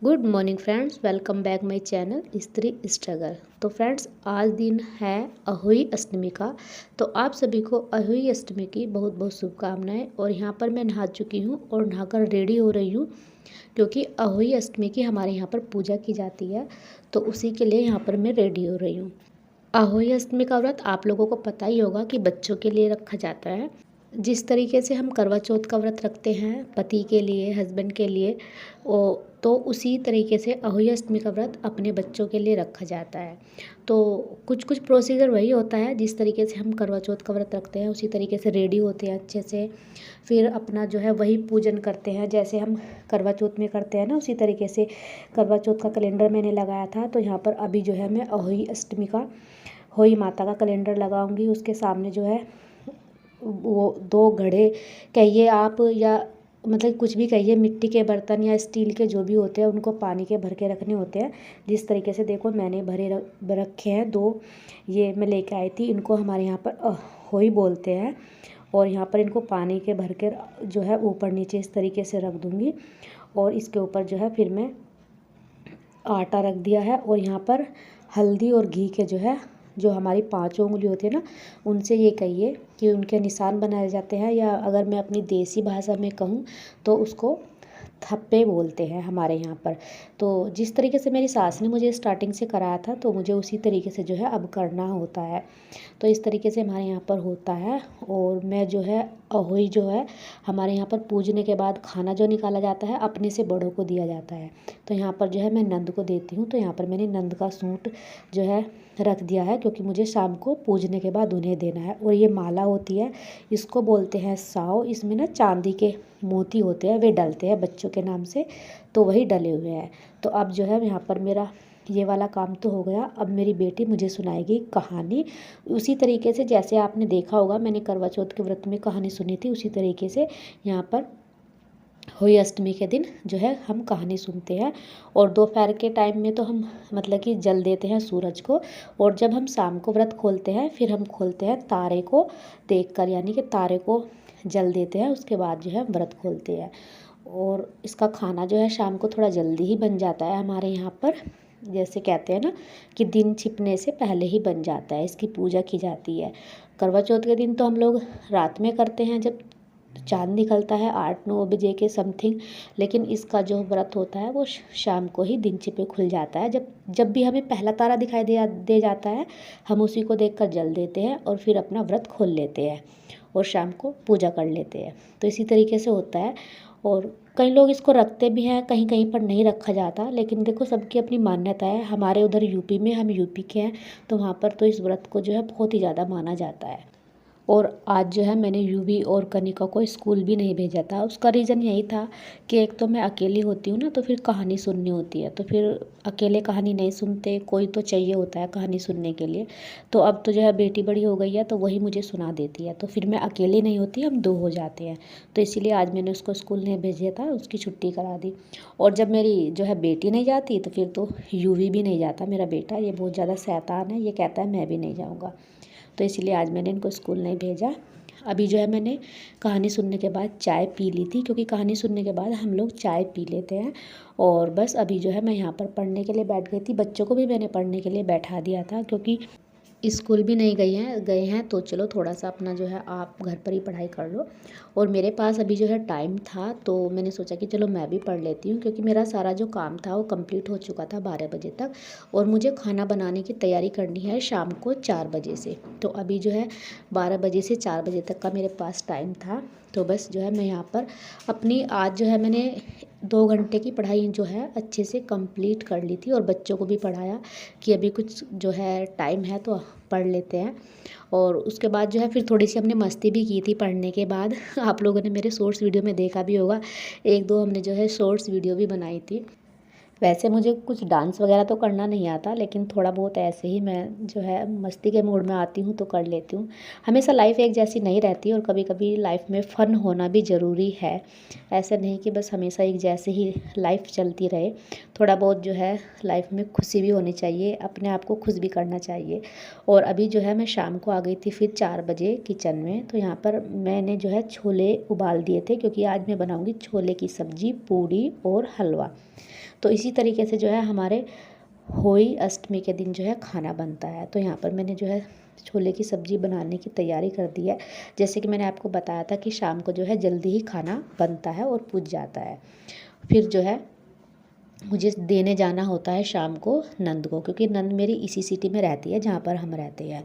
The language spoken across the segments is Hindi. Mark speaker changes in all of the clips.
Speaker 1: Good morning friends, welcome back my channel स्त्री स्ट्रगल। तो फ्रेंड्स, आज दिन है अहोई अष्टमी का। तो आप सभी को अहोई अष्टमी की बहुत बहुत शुभकामनाएं। और यहाँ पर मैं नहा चुकी हूँ और नहाकर रेडी हो रही हूँ, क्योंकि अहोई अष्टमी की हमारे यहाँ पर पूजा की जाती है। तो उसी के लिए यहाँ पर मैं रेडी हो रही हूँ। अहोई अष्टमी का व्रत आप लोगों को पता ही होगा कि बच्चों के लिए रखा जाता है। जिस तरीके से हम करवा चौथ का व्रत रखते हैं पति के लिए, हस्बैंड के लिए, तो उसी तरीके से अहोई अष्टमी का व्रत अपने बच्चों के लिए रखा जाता है। तो कुछ कुछ प्रोसीजर वही होता है, जिस तरीके से हम करवा चौथ का व्रत रखते हैं उसी तरीके से रेडी होते हैं अच्छे से। फिर अपना जो है वही पूजन करते हैं जैसे हम करवा चौथ में करते हैं ना, उसी तरीके से करवा चौथ का कैलेंडर मैंने लगाया था। तो यहाँ पर अभी जो है मैं अहोई अष्टमी का, होई माता का कैलेंडर लगाऊंगी। उसके सामने जो है वो 2 घड़े कहिए आप, या मतलब कुछ भी कहिए, मिट्टी के बर्तन या स्टील के जो भी होते हैं उनको पानी के भर के रखने होते हैं। जिस तरीके से देखो मैंने रखे हैं 2, ये मैं लेके आई थी। इनको हमारे यहाँ पर होई बोलते हैं। और यहाँ पर इनको पानी के भर के जो है ऊपर नीचे इस तरीके से रख दूँगी। और इसके ऊपर जो है फिर मैं आटा रख दिया है। और यहाँ पर हल्दी और घी के जो है, जो हमारी 5 उंगली होती है ना, उनसे ये कहिए कि उनके निशान बनाए जाते हैं, या अगर मैं अपनी देसी भाषा में कहूँ तो उसको थप्पे बोलते हैं हमारे यहाँ पर। तो जिस तरीके से मेरी सास ने मुझे स्टार्टिंग से कराया था, तो मुझे उसी तरीके से जो है अब करना होता है। तो इस तरीके से हमारे यहाँ पर होता है। और मैं जो है अहोई जो है हमारे यहाँ पर पूजने के बाद खाना जो निकाला जाता है अपने से बड़ों को दिया जाता है। तो यहाँ पर जो है मैं नंद को देती हूँ। तो यहाँ पर मैंने नंद का सूट जो है रख दिया है, क्योंकि मुझे शाम को पूजने के बाद उन्हें देना है। और ये माला होती है, इसको बोलते हैं साव। इसमें ना चांदी के मोती होते हैं, वे डलते हैं बच्चों के नाम से, तो वही डले हुए हैं। तो अब जो है यहाँ पर मेरा ये वाला काम तो हो गया। अब मेरी बेटी मुझे सुनाएगी कहानी, उसी तरीके से जैसे आपने देखा होगा मैंने करवा चौथ के व्रत में कहानी सुनी थी, उसी तरीके से यहाँ पर होली अष्टमी के दिन जो है हम कहानी सुनते हैं। और दोपहर के टाइम में तो हम मतलब कि जल देते हैं सूरज को। और जब हम शाम को व्रत खोलते हैं फिर हम खोलते हैं तारे को देखकर, यानी कि तारे को जल देते हैं, उसके बाद जो है व्रत खोलते हैं। और इसका खाना जो है शाम को थोड़ा जल्दी ही बन जाता है हमारे यहाँ पर। जैसे कहते हैं ना कि दिन छिपने से पहले ही बन जाता है, इसकी पूजा की जाती है। करवा चौथ के दिन तो हम लोग रात में करते हैं, जब चाँद निकलता है 8-9 बजे के समथिंग। लेकिन इसका जो व्रत होता है वो शाम को ही दिन छिपे खुल जाता है। जब जब भी हमें पहला तारा दिखाई दे जाता है, हम उसी को देखकर जल देते हैं और फिर अपना व्रत खोल लेते हैं और शाम को पूजा कर लेते हैं। तो इसी तरीके से होता है। और कई लोग इसको रखते भी हैं, कहीं कहीं पर नहीं रखा जाता। लेकिन देखो सबकी अपनी मान्यता है। हमारे उधर यूपी में, हम यूपी के हैं, तो वहाँ पर तो इस व्रत को जो है बहुत ही ज़्यादा माना जाता है। और आज जो है मैंने यूवी और कनिका को स्कूल भी नहीं भेजा था। उसका रीज़न यही था कि एक तो मैं अकेली होती हूँ ना, तो फिर कहानी सुननी होती है, तो फिर अकेले कहानी नहीं सुनते, कोई तो चाहिए होता है कहानी सुनने के लिए। तो अब तो जो है बेटी बड़ी हो गई है, तो वही मुझे सुना देती है, तो फिर मैं अकेली नहीं होती, हम 2 हो जाते हैं। तो इसीलिए आज मैंने उसको स्कूल नहीं भेजा था, उसकी छुट्टी करा दी। और जब मेरी जो है बेटी नहीं जाती तो फिर तो यूवी भी नहीं जाता। मेरा बेटा ये बहुत ज़्यादा शैतान है, ये कहता है मैं भी नहीं जाऊँगा। तो इसलिए आज मैंने इनको स्कूल नहीं भेजा। अभी जो है मैंने कहानी सुनने के बाद चाय पी ली थी, क्योंकि कहानी सुनने के बाद हम लोग चाय पी लेते हैं। और बस अभी जो है मैं यहाँ पर पढ़ने के लिए बैठ गई थी। बच्चों को भी मैंने पढ़ने के लिए बैठा दिया था, क्योंकि स्कूल भी नहीं गए हैं तो चलो थोड़ा सा अपना जो है आप घर पर ही पढ़ाई कर लो। और मेरे पास अभी जो है टाइम था, तो मैंने सोचा कि चलो मैं भी पढ़ लेती हूँ, क्योंकि मेरा सारा जो काम था वो कंप्लीट हो चुका था 12 बजे तक। और मुझे खाना बनाने की तैयारी करनी है शाम को 4 बजे से। तो अभी जो है 12 बजे से 4 बजे तक का मेरे पास टाइम था। तो बस जो है मैं यहाँ पर अपनी आज जो है मैंने 2 घंटे की पढ़ाई जो है अच्छे से कंप्लीट कर ली थी। और बच्चों को भी पढ़ाया कि अभी कुछ जो है टाइम है तो पढ़ लेते हैं। और उसके बाद जो है फिर थोड़ी सी हमने मस्ती भी की थी पढ़ने के बाद। आप लोगों ने मेरे शॉर्ट्स वीडियो में देखा भी होगा, 1-2 हमने जो है शॉर्ट्स वीडियो भी बनाई थी। वैसे मुझे कुछ डांस वगैरह तो करना नहीं आता, लेकिन थोड़ा बहुत ऐसे ही मैं जो है मस्ती के मूड में आती हूँ तो कर लेती हूँ। हमेशा लाइफ एक जैसी नहीं रहती, और कभी कभी लाइफ में फ़न होना भी ज़रूरी है। ऐसा नहीं कि बस हमेशा एक जैसे ही लाइफ चलती रहे। थोड़ा बहुत जो है लाइफ में खुशी भी होनी चाहिए, अपने आप को खुश भी करना चाहिए। और अभी जो है मैं शाम को आ गई थी फिर 4 बजे किचन में। तो यहाँ पर मैंने जो है छोले उबाल दिए थे, क्योंकि आज मैं बनाऊँगी छोले की सब्ज़ी, पूड़ी और हलवा। तो इसी तरीके से जो है हमारे होली अष्टमी के दिन जो है खाना बनता है। तो यहाँ पर मैंने जो है छोले की सब्ज़ी बनाने की तैयारी कर दी है। जैसे कि मैंने आपको बताया था कि शाम को जो है जल्दी ही खाना बनता है और पूज जाता है। फिर जो है मुझे देने जाना होता है शाम को नंद को, क्योंकि नंद मेरी इसी सिटी में रहती है जहाँ पर हम रहते हैं।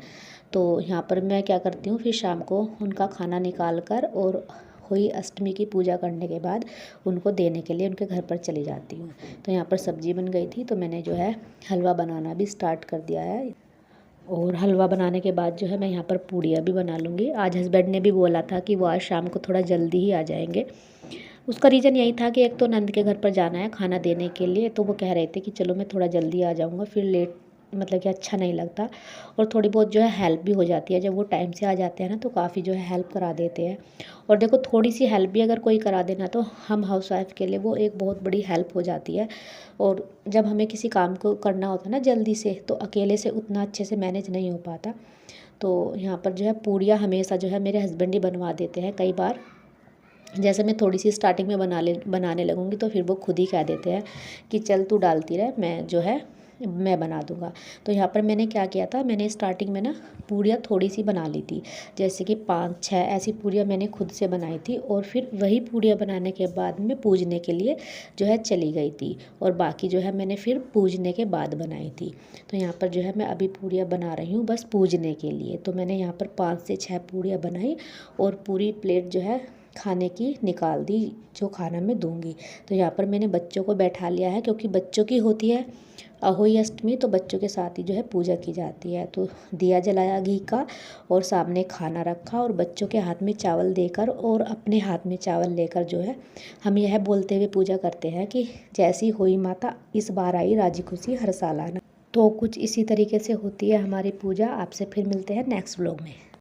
Speaker 1: तो यहाँ पर मैं क्या करती हूँ, फिर शाम को उनका खाना निकाल कर और होली अष्टमी की पूजा करने के बाद उनको देने के लिए उनके घर पर चली जाती हूँ। तो यहाँ पर सब्ज़ी बन गई थी, तो मैंने जो है हलवा बनाना भी स्टार्ट कर दिया है। और हलवा बनाने के बाद जो है मैं यहाँ पर पूड़ियाँ भी बना लूँगी। आज हस्बैंड ने भी बोला था कि वो आज शाम को थोड़ा जल्दी ही आ जाएंगे। उसका रीज़न यही था कि एक तो नंद के घर पर जाना है खाना देने के लिए, तो वो कह रहे थे कि चलो मैं थोड़ा जल्दी आ जाऊँगा, फिर लेट मतलब कि अच्छा नहीं लगता। और थोड़ी बहुत जो है हेल्प भी हो जाती है, जब वो टाइम से आ जाते हैं ना तो काफ़ी जो है हेल्प करा देते हैं। और देखो थोड़ी सी हेल्प भी अगर कोई करा देना तो हम हाउसवाइफ के लिए वो एक बहुत बड़ी हेल्प हो जाती है। और जब हमें किसी काम को करना होता है ना जल्दी से, तो अकेले से उतना अच्छे से मैनेज नहीं हो पाता। तो यहाँ पर जो है पूड़ियाँ हमेशा जो है मेरे हस्बैंड ही बनवा देते हैं। कई बार जैसे मैं थोड़ी सी स्टार्टिंग में बनाने लगूँगी तो फिर वो खुद ही कह देते हैं कि चल तू डालती रह, मैं जो है मैं बना दूँगा। तो यहाँ पर मैंने क्या किया था, मैंने स्टार्टिंग में ना पूड़ियाँ थोड़ी सी बना ली थी, जैसे कि 5-6 ऐसी पूड़ियाँ मैंने खुद से बनाई थी। और फिर वही पूड़ियाँ बनाने के बाद में पूजने के लिए जो है चली गई थी, और बाकी जो है मैंने फिर पूजने के बाद बनाई थी। तो यहाँ पर जो है मैं अभी पूड़ियाँ बना रही हूँ बस पूजने के लिए। तो मैंने यहाँ पर 5 से 6 पूड़ियाँ बनाई और पूरी प्लेट जो है खाने की निकाल दी, जो खाना मैं दूंगी। तो यहाँ पर मैंने बच्चों को बैठा लिया है, क्योंकि बच्चों की होती है अहोई अष्टमी, तो बच्चों के साथ ही जो है पूजा की जाती है। तो दिया जलाया घी का और सामने खाना रखा और बच्चों के हाथ में चावल देकर और अपने हाथ में चावल लेकर जो है हम यह बोलते हुए पूजा करते हैं कि जैसी होई माता इस बार आई, राजी खुशी हर साल आना। तो कुछ इसी तरीके से होती है हमारी पूजा। आपसे फिर मिलते हैं नेक्स्ट व्लॉग में।